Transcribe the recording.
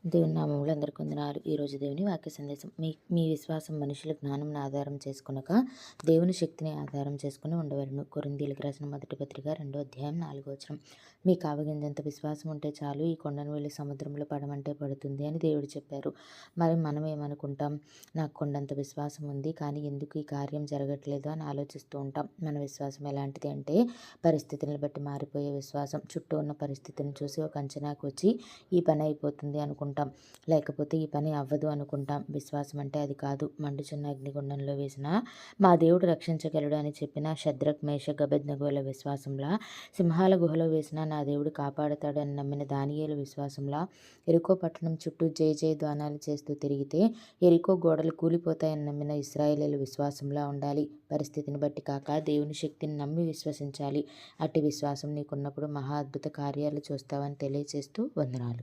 దేవుని నామములో అందరికి వందనాలు. ఈరోజు దేవుని వాక్య సందేశం. మీ విశ్వాసం మనుషుల జ్ఞానం ఆధారం చేసుకొనక దేవుని శక్తిని ఆధారం చేసుకుని ఉండవలను. కొరింథీయులకు రాసిన మొదటి పత్రిక 2వ అధ్యాయం 4వ వచనం. మీకు ఆవగింజంత విశ్వాసం ఉంటే చాలు, ఈ కొండను వెళ్ళి సముద్రంలో పడమంటే పడుతుంది అని దేవుడు చెప్పారు. మరి మనం ఏమనుకుంటాం? నాకు కొండంత విశ్వాసం ఉంది, కానీ ఎందుకు ఈ కార్యం జరగట్లేదు అని ఆలోచిస్తూ ఉంటాం. మన విశ్వాసం ఎలాంటిది అంటే పరిస్థితులను బట్టి మారిపోయే విశ్వాసం. చుట్టూ ఉన్న పరిస్థితిని చూసి ఒక అంచనాకు వచ్చి ఈ పని అయిపోతుంది అనుకుంటాం, లేకపోతే ఈ పని అవ్వదు అనుకుంటాం. విశ్వాసం అంటే అది కాదు. మండుచున్న అగ్నిగుండంలో వేసిన మా దేవుడు రక్షించగలడు అని చెప్పిన షద్రక్, మేషక్, అబేద్నెగోల విశ్వాసంలా, సింహాల గుహలో వేసిన నా దేవుడు కాపాడతాడు అని నమ్మిన దానియేలు విశ్వాసంలా, ఎరికో పట్టణం చుట్టూ జయ జయ ధ్వానాలు చేస్తూ తిరిగితే ఎరికో గోడలు కూలిపోతాయని నమ్మిన ఇశ్రాయేలీయుల విశ్వాసంలా ఉండాలి. పరిస్థితిని బట్టి కాక దేవుని శక్తిని నమ్మి విశ్వసించాలి. అట్టి విశ్వాసం నీకున్నప్పుడు మహా అద్భుత కార్యాలు చూస్తావని తెలియచేస్తూ వందనాలు.